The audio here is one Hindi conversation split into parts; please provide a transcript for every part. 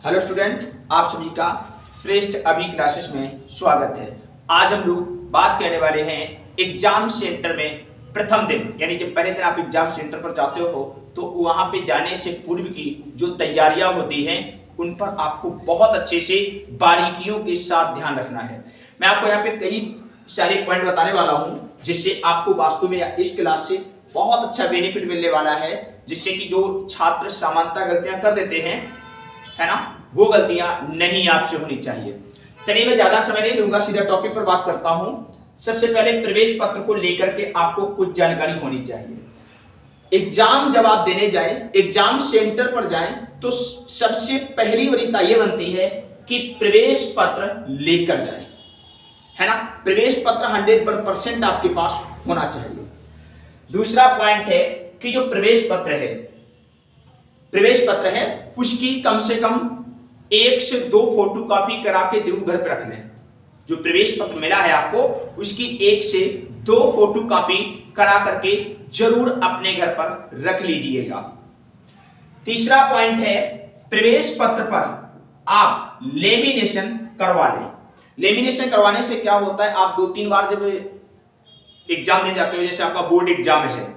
हेलो स्टूडेंट, आप सभी का श्रेष्ठ अभी क्लासेस में स्वागत है। आज हम लोग बात करने वाले हैं एग्जाम सेंटर में प्रथम दिन, यानी जब पहले दिन आप एग्जाम सेंटर पर जाते हो तो वहां पे जाने से पूर्व की जो तैयारियां होती हैं उन पर आपको बहुत अच्छे से बारीकियों के साथ ध्यान रखना है। मैं आपको यहाँ पे कई सारे पॉइंट बताने वाला हूँ जिससे आपको वास्तव में इस क्लास से बहुत अच्छा बेनिफिट मिलने वाला है, जिससे कि जो छात्र सामान्यतः गलतियां कर देते हैं, है ना, वो गलतियां नहीं आपसे होनी चाहिए। चलिए मैं ज्यादा समय नहीं लूंगा, सीधा टॉपिक पर बात करता हूं। सबसे पहले प्रवेश पत्र को लेकर के आपको कुछ जानकारी होनी चाहिए। एग्जाम जब आप देने जाएं, एग्जाम सेंटर पर जाएं, तो सबसे पहली वरीयता यह बनती है कि प्रवेश पत्र लेकर जाएं, है ना। प्रवेश पत्र 100% आपके पास होना चाहिए। दूसरा पॉइंट है कि जो प्रवेश पत्र है उसकी कम से कम 1 से 2 फोटो कॉपी करा के जरूर घर पर रख लें। जो प्रवेश पत्र मिला है आपको उसकी 1 से 2 फोटो कॉपी करा करके जरूर अपने घर पर रख लीजिएगा। तीसरा पॉइंट है, प्रवेश पत्र पर आप लेमिनेशन करवा लें। लेमिनेशन करवाने से क्या होता है, आप 2-3 बार जब एग्जाम देने जाते हो, जैसे आपका बोर्ड एग्जाम है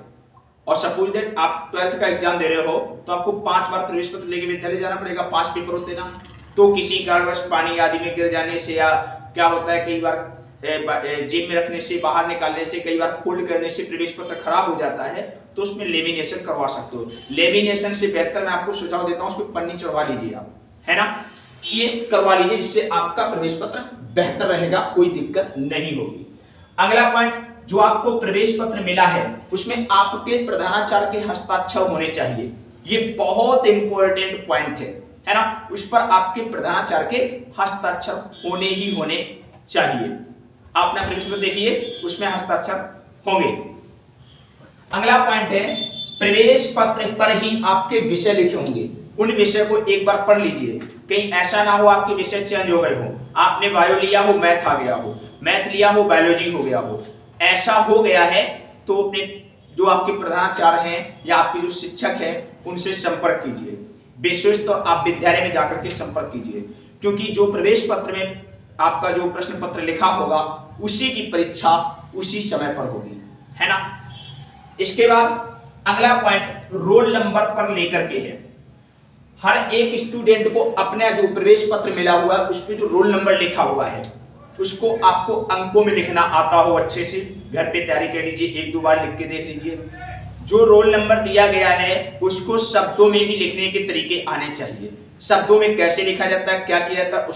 और सपोज दैट आप 12th का एग्जाम दे रहे हो, तो आपको 5 बार प्रवेश पत्र लेके विद्यालय जाना पड़ेगा, 5 पेपर होते ना। तो किसी कारणवश पानी आदि में गिर जाने से या क्या होता है, कई बार जेब में रखने से, बाहर निकालने से, कई बार फोल्ड करने से प्रवेश पत्र खराब हो जाता है, तो उसमें लेमिनेशन करवा सकते हो। लेमिनेशन से बेहतर मैं आपको सुझाव देता हूँ उसको पन्नी चढ़वा लीजिए आप, है ना, ये करवा लीजिए, जिससे आपका प्रवेश पत्र बेहतर रहेगा, कोई दिक्कत नहीं होगी। अगला पॉइंट, जो आपको प्रवेश पत्र मिला है उसमें आपके प्रधानाचार्य के हस्ताक्षर होने चाहिए। ये बहुत इंपॉर्टेंट पॉइंट है ना। उस पर आपके प्रधानाचार्य के हस्ताक्षर होने ही होने चाहिए। आप अपना प्रवेश पत्र देखिए, उसमें हस्ताक्षर होंगे। अगला पॉइंट है, प्रवेश पत्र पर ही आपके विषय लिखे होंगे। उन विषय को एक बार पढ़ लीजिए, कहीं ऐसा ना हो आपके विषय चेंज हो गए हो, आपने बायो लिया हो मैथ आ गया हो, मैथ लिया हो बायोलॉजी हो गया हो। ऐसा हो गया है तो अपने जो आपके प्रधानाचार्य हैं या आपके जो शिक्षक हैं उनसे संपर्क कीजिए। विशेष तो आप विद्यालय में जाकर के संपर्क कीजिए, क्योंकि जो प्रवेश पत्र में आपका जो प्रश्न पत्र लिखा होगा उसी की परीक्षा उसी समय पर होगी, है ना। इसके बाद अगला पॉइंट रोल नंबर पर लेकर के है। हर एक स्टूडेंट को अपना जो प्रवेश पत्र मिला हुआ है उस पर जो रोल नंबर लिखा हुआ है उसको आपको अंकों में लिखना आता हो अच्छे से, घर पे तैयारी कर लीजिए, 1-2 बार लिख के देख लीजिए। जो रोल नंबर दिया गया है उसको शब्दों में भी लिखने के तरीके आने चाहिए। शब्दों में कैसे लिखा जाता है, क्या किया जाता है,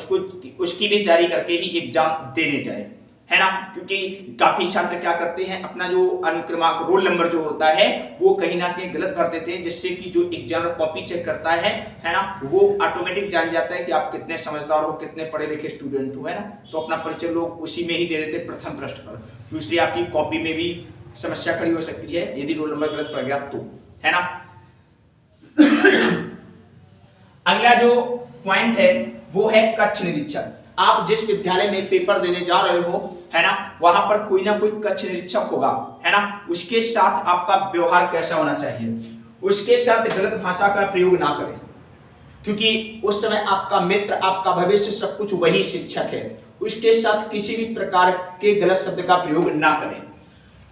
उसकी भी तैयारी करके ही एग्जाम देने जाए, है ना। क्योंकि काफी छात्र क्या करते हैं, अपना जो अनुक्रमांक रोल नंबर जो होता है वो कहीं ना कहीं गलत भर देते हैं, जिससे कि जो एग्जामिनर कॉपी चेक करता है ना, वो ऑटोमेटिक जान जाता है कि आप कितने समझदार हो, कितने पढ़े लिखे स्टूडेंट हो, है ना। तो अपना परिचय लोग उसी में ही दे देते प्रथम पृष्ठ पर। दूसरी आपकी कॉपी में भी समस्या खड़ी हो सकती है यदि रोल नंबर गलत पड़ गया तो, है ना। अगला जो पॉइंट है वो है कक्ष निरीक्षक। आप जिस विद्यालय में पेपर देने जा रहे हो, है ना, वहां पर कोई ना कोई कक्ष निरीक्षक होगा, है ना। उसके साथ आपका व्यवहार कैसा होना चाहिए, उसके साथ गलत भाषा का प्रयोग ना करें, क्योंकि उस समय आपका मित्र, आपका भविष्य, सब कुछ वही शिक्षक है। उसके साथ किसी भी प्रकार के गलत शब्द का प्रयोग ना करें।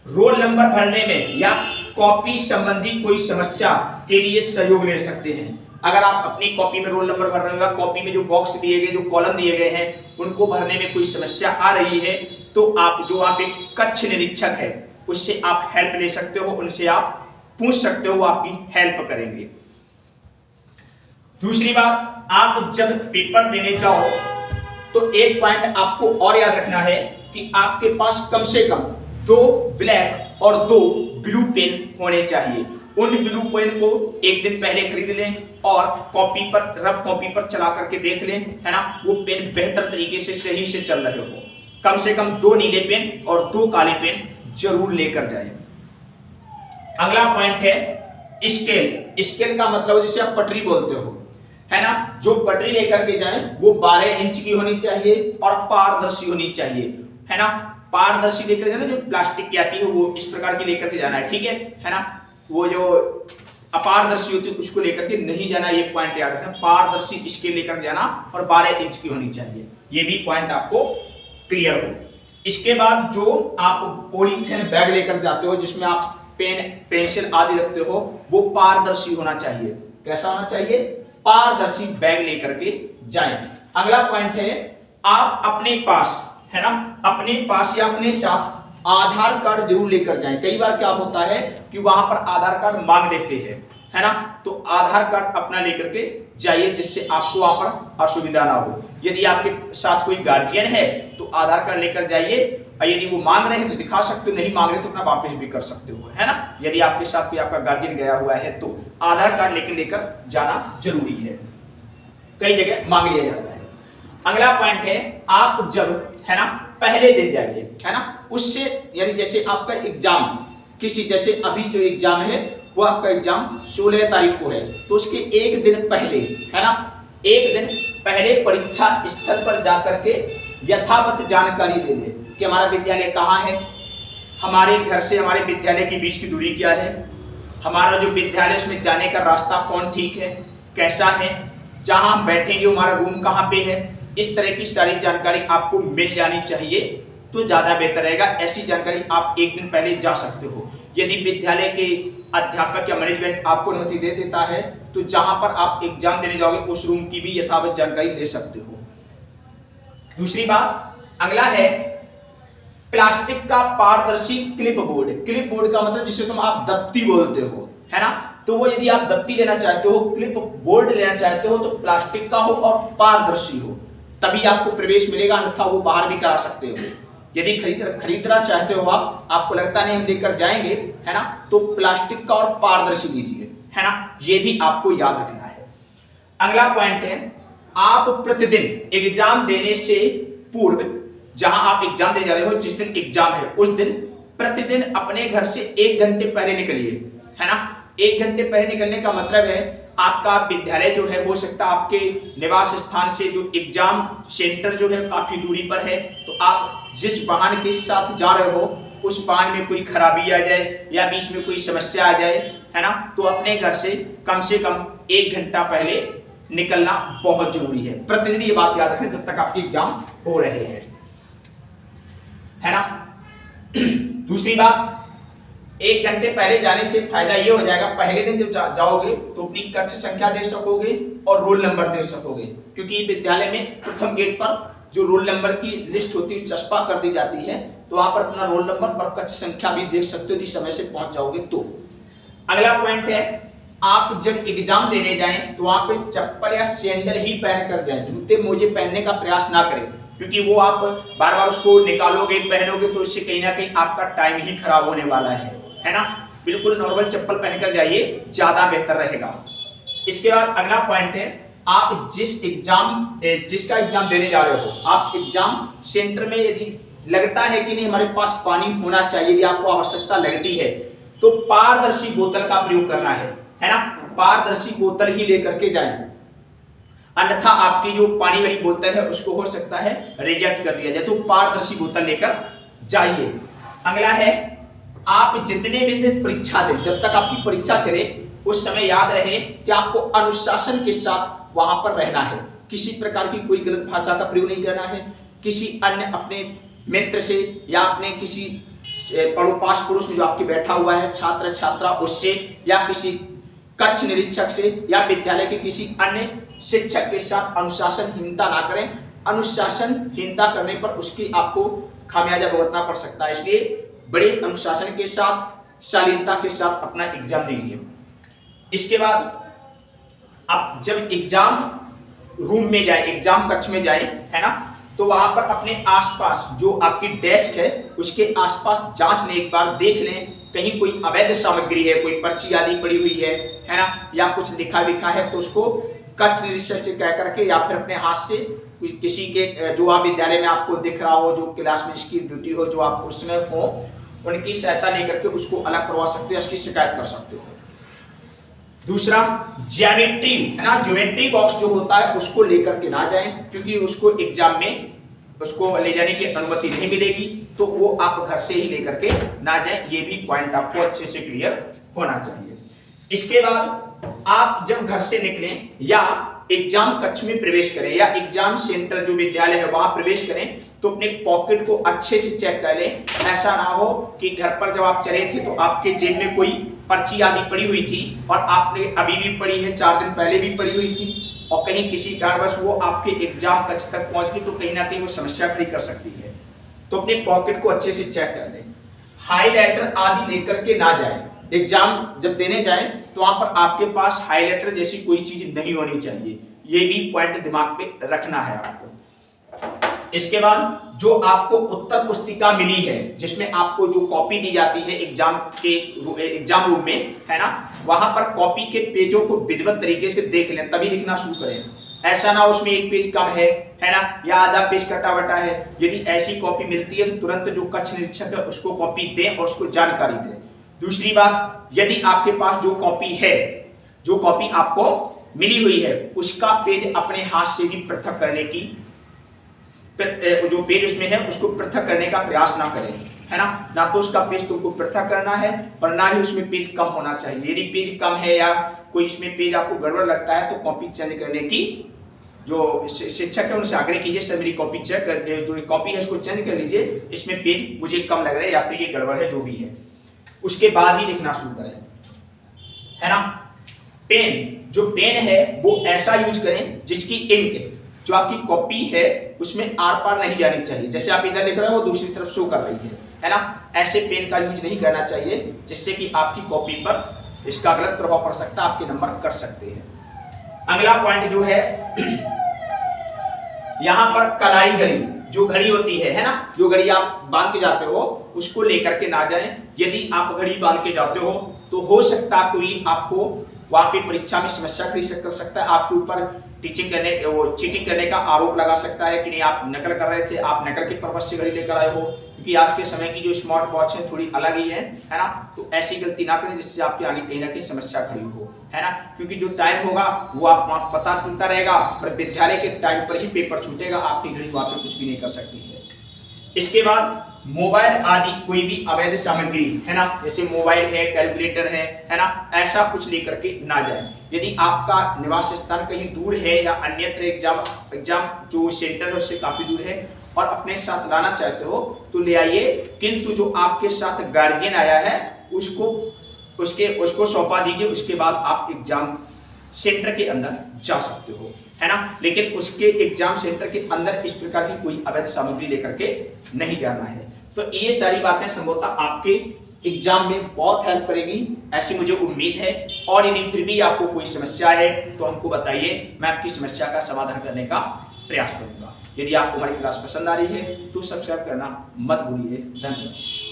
रोल नंबर भरने में या कॉपी संबंधी कोई समस्या के लिए सहयोग ले सकते हैं। अगर आप अपनी कॉपी में रोल नंबर भर रहे हो, कॉपी में जो बॉक्स दिए गए, जो कॉलम दिए गए हैं, उनको भरने में कोई समस्या आ रही है तो आप एक कक्ष निरीक्षक है उससे आप हेल्प ले सकते हो, उनसे आप पूछ सकते हो, वो आपकी हेल्प करेंगे। दूसरी बात, आप जब पेपर देने जाओ तो एक पॉइंट आपको और याद रखना है कि आपके पास कम से कम 2 ब्लैक और 2 ब्लू पेन होने चाहिए। उन ब्लू पेन को एक दिन पहले खरीद लें और कॉपी पर, रफ कॉपी पर चला करके देख लें, है ना, वो पेन बेहतर तरीके से सही से चल रहे हो। कम से कम 2 नीले पेन और 2 काले पेन जरूर लेकर जाएं। अगला पॉइंट है स्केल। स्केल का मतलब जिसे आप पटरी बोलते हो, है ना। जो पटरी लेकर के जाएं वो 12 इंच की होनी चाहिए और पारदर्शी होनी चाहिए, है ना। पारदर्शी लेकर जाना, जो प्लास्टिक की आती है वो इस प्रकार की लेकर के जाना है, ठीक है ना। वो जो अपारदर्शी होती है उसको लेकर के नहीं जाना, ये पॉइंट याद रखना। पारदर्शी इसके लेकर जाना और 12 इंच की होनी चाहिए, ये भी पॉइंट आपको क्लियर हो। इसके बाद जो आप पॉलीथीन बैग लेकर जाते हो जिसमें आप पेन पेंसिल आदि रखते हो, वो पारदर्शी होना चाहिए। कैसा होना चाहिए? पारदर्शी बैग लेकर के जाएं। अगला पॉइंट है, आप अपने पास, है ना, अपने पास या अपने साथ आधार कार्ड जरूर लेकर जाएं। कई बार क्या होता है कि वहां पर आधार कार्ड मांग देते हैं, है ना, तो आधार कार्ड अपना लेकर के जाइए जिससे आपको वहां पर असुविधा ना हो। यदि आपके साथ कोई गार्जियन है तो आधार कार्ड लेकर जाइए, और यदि वो मांग रहे हैं तो दिखा सकते हो, नहीं मांग रहे तो अपना वापस भी कर सकते हो, है ना। यदि आपके साथ कोई आपका गार्जियन गया हुआ है तो आधार कार्ड लेकर जाना जरूरी है, कई जगह मांग लिया जाता है। अगला पॉइंट है, आप जब, है ना, पहले दिन जाइए, है ना, उससे यानी जैसे आपका एग्जाम किसी, जैसे अभी जो एग्जाम है वो आपका एग्जाम 16 तारीख को है, तो उसके एक दिन पहले, है ना, एक दिन पहले परीक्षा स्थल पर जाकर के यथावत जानकारी ले लें कि हमारा विद्यालय कहाँ है, हमारे घर से हमारे विद्यालय के बीच की दूरी क्या है, हमारा जो विद्यालय उसमें जाने का रास्ता कौन ठीक है, कैसा है, जहां हम बैठेंगे हमारा रूम कहाँ पे है, इस तरह की सारी जानकारी आपको मिल जानी चाहिए तो ज्यादा बेहतर रहेगा। ऐसी जानकारी आप एक दिन पहले जा सकते हो। यदि विद्यालय के अध्यापक या मैनेजमेंट आपको अनुमति दे देता है तो जहां पर आप एग्जाम देने जाओगे उस रूम की भी यथावत जानकारी ले सकते हो। दूसरी बात, अगला है प्लास्टिक का पारदर्शी क्लिप बोर्ड। क्लिप बोर्ड का मतलब जिसे तुम आप दफ्ती बोलते हो, है ना, तो वो यदि आप दफ्ती लेना चाहते हो, क्लिप बोर्ड लेना चाहते हो तो प्लास्टिक का हो और पारदर्शी हो, तभी आपको प्रवेश मिलेगा, अन्यथा वो बाहर भी करा सकते हो। यदि खरीदना चाहते हो आपको लगता नहीं हम लेकर जाएंगे, है ना, तो प्लास्टिक का और पारदर्शी लीजिए, है ना, ये भी आपको याद रखना है। अगला पॉइंट है, आप प्रतिदिन एग्जाम देने से पूर्व, जहां आप एग्जाम देने जा रहे हो, जिस दिन एग्जाम है उस दिन प्रतिदिन अपने घर से 1 घंटे पहले निकलिए, है ना। 1 घंटे पहले निकलने का मतलब है आपका विद्यालय जो है, हो सकता है आपके निवास स्थान से जो एग्जाम सेंटर जो है काफी दूरी पर है, तो आप जिस वाहन के साथ जा रहे हो उस वाहन में कोई खराबी आ जाए या बीच में कोई समस्या आ जाए, है ना, तो अपने घर से कम 1 घंटा पहले निकलना बहुत जरूरी है। प्रतिदिन ये बात याद रखें जब तक आपके एग्जाम हो रहे हैं, है ना। दूसरी बात, 1 घंटे पहले जाने से फायदा ये हो जाएगा, पहले दिन जब जाओगे तो अपनी कक्ष संख्या देख सकोगे और रोल नंबर देख सकोगे, क्योंकि विद्यालय में प्रथम गेट पर जो रोल नंबर की लिस्ट होती है चस्पा कर दी जाती है, तो वहां पर अपना रोल नंबर और कक्ष संख्या भी देख सकते हो यदि समय से पहुंच जाओगे तो। अगला पॉइंट है, आप जब एग्जाम देने जाएं तो वहां पे चप्पल या सैंडल ही पहन कर जाएं, जूते मोजे पहनने का प्रयास ना करें, क्योंकि वो आप बार बार उसको निकालोगे पहनोगे तो इससे कहीं ना कहीं आपका टाइम ही खराब होने वाला है ना। बिल्कुल नॉर्मल चप्पल पहनकर जाइए, ज्यादा बेहतर रहेगा। इसके बाद अगला पॉइंट है, आप जिसका एग्जाम देने जा रहे हो, आप एग्जाम सेंटर में यदि लगता है कि नहीं हमारे पास पानी होना चाहिए, यदि आपको आवश्यकता लगती है तो पारदर्शी बोतल का प्रयोग करना है ना, पारदर्शी बोतल ही लेकर के जाएं, अन्यथा आपकी जो पानी वाली बोतल है उसको हो सकता है रिजेक्ट कर दिया जाए, तो पारदर्शी बोतल लेकर जाइए। अगला है, आप जितने भी दिन परीक्षा दें, जब तक आपकी परीक्षा चले उस समय याद रहे कि आपको अनुशासन के साथ वहां पर रहना है, किसी प्रकार की कोई गलत भाषा का प्रयोग नहीं करना है, किसी अन्य अपने मित्र से या अपने किसी पास पड़ोस में जो आपके बैठा हुआ है छात्र छात्रा उससे, या किसी कक्ष निरीक्षक से या विद्यालय के किसी अन्य शिक्षक के साथ अनुशासनहीनता ना करें। अनुशासनहीनता करने पर उसकी आपको खामियाजा भुगतना पड़ सकता है, इसलिए बड़े अनुशासन के साथ शालीनता के साथ अपना एग्जाम दीजिए। इसके बाद आप जब एग्जाम रूम में जाए, एग्जाम कक्ष में जाए, है ना, तो वहां पर अपने आसपास जो आपकी डेस्क है उसके आसपास जांच लें, एक बार देख लें कहीं कोई अवैध सामग्री है, कोई पर्ची आदि पड़ी हुई है ना, या कुछ लिखा विखा है तो उसको कक्ष निरीक्षक से कह करके या फिर अपने हाथ से किसी के जो आप विद्यालय में आपको दिख रहा हो, जो क्लास में जिसकी ड्यूटी हो, जो आप उसमें हो, उनकी सहायता लेकर के उसको अलग करवा सकते हो, इसकी शिकायत कर सकते हो। दूसरा, ज्योमेट्री, है ना, ज्योमेट्री बॉक्स जो होता है उसको लेकर के ना जाएं, क्योंकि उसको एग्जाम में उसको ले जाने की अनुमति नहीं मिलेगी, तो वो आप घर से ही लेकर के ना जाएं, ये भी पॉइंट आपको अच्छे से क्लियर होना चाहिए। इसके बाद आप जब घर से निकलें या एग्जाम कक्ष में प्रवेश करें या एग्जाम सेंटर जो विद्यालय है वहां प्रवेश करें तो अपने पॉकेट को अच्छे से चेक कर लें। ऐसा ना हो कि घर पर जब आप चले थे तो आपके जेब में कोई पर्ची आदि पड़ी हुई थी और आपने अभी भी पड़ी है, 4 दिन पहले भी पड़ी हुई थी और कहीं किसी कारणवश वो आपके एग्जाम कक्ष तक पहुंच गई तो कहीं ना कहीं वो समस्या खड़ी कर सकती है। तो अपने पॉकेट को अच्छे से चेक कर लें। हाईलाइटर आदि लेकर के ना जाए। एग्जाम जब देने जाए तो वहां पर आपके पास हाईलाइटर जैसी कोई चीज नहीं होनी चाहिए। ये भी पॉइंट दिमाग पे रखना है आपको। इसके बाद जो आपको उत्तर पुस्तिका मिली है जिसमें आपको जो कॉपी दी जाती है एग्जाम रूम में, है ना, वहां पर कॉपी के पेजों को विधिवत तरीके से देख लें तभी लिखना शुरू करें। ऐसा ना उसमें एक पेज कम है ना, या आधा पेज कटा बटा है। यदि ऐसी कॉपी मिलती है तो तुरंत जो कक्ष निरीक्षक है उसको कॉपी दें और उसको जानकारी दें। दूसरी बात, यदि आपके पास जो कॉपी है, जो कॉपी आपको मिली हुई है, उसका पेज अपने हाथ से भी पृथक करने की, जो पेज उसमें है उसको पृथक करने का प्रयास ना करें, है ना तो उसका पेज तुमको पृथक करना है और ना ही उसमें पेज कम होना चाहिए। यदि पेज कम है या कोई इसमें पेज आपको गड़बड़ लगता है तो कॉपी चेंज करने की जो शिक्षक है उनसे आग्रह कीजिए, सर मेरी कॉपी चेक कर, जो कॉपी है उसको चेंज कर लीजिए, इसमें पेज मुझे कम लग रहा है या फिर ये गड़बड़ है, जो भी है उसके बाद ही लिखना शुरू करें, है ना। पेन, जो पेन है वो ऐसा यूज करें जिसकी इंक जो आपकी कॉपी है उसमें आर पार नहीं जानी चाहिए। जैसे आप इधर लिख रहे हो दूसरी तरफ शो कर रही है ना, ऐसे पेन का यूज नहीं करना चाहिए जिससे कि आपकी कॉपी पर इसका गलत प्रभाव पड़ सकता है, आपके नंबर कट सकते हैं। अगला पॉइंट जो है यहां पर कलाई घड़ी, जो घड़ी होती है ना, जो घड़ी आप बांध के जाते हो उसको लेकर के ना जाएं। यदि आप घड़ी बांध के जाते हो तो हो सकता कोई आपको वहां पे परीक्षा में समस्या खड़ी कर सकता है, आपके ऊपर चीटिंग करने का आरोप लगा सकता है कि नहीं आप नकल कर रहे थे, आप नकल के पर्पज से घड़ी लेकर आए हो, क्योंकि आज के समय की जो स्मार्ट वॉच है थोड़ी अलग ही है ना। तो ऐसी गलती ना करें जिससे आपके आगे कहीं ना कहीं समस्या खड़ी हो, है ना, क्योंकि जो टाइम होगा वो आप पता चलता रहेगा पर विद्यालय के टाइम पर ही पेपर छूटेगा, आपकी घड़ी वहां पर कुछ भी नहीं कर सकती है। इसके बाद मोबाइल आदि कोई भी अवैध सामग्री, है ना, जैसे मोबाइल है, कैलकुलेटर है ना, ऐसा कुछ लेकर के ना जाए। यदि आपका निवास स्थान कहीं दूर है या अन्यत्र एग्जाम जो सेंटर है उससे काफी दूर है और अपने साथ लाना चाहते हो तो ले आइए, किंतु जो आपके साथ गार्जियन आया है उसको सौंपा दीजिए। उसके बाद आप एग्जाम सेंटर के अंदर जा सकते हो, है ना, लेकिन उसके एग्जाम सेंटर के अंदर इस प्रकार की कोई अवैध सामग्री लेकर के नहीं जाना है। तो ये सारी बातें संभवतः आपके एग्जाम में बहुत हेल्प करेगी, ऐसी मुझे उम्मीद है। और यदि फिर भी आपको कोई समस्या है तो हमको बताइए, मैं आपकी समस्या का समाधान करने का प्रयास करूंगा। यदि आपको हमारी क्लास पसंद आ रही है तो सब्सक्राइब करना मत भूलिए। धन्यवाद।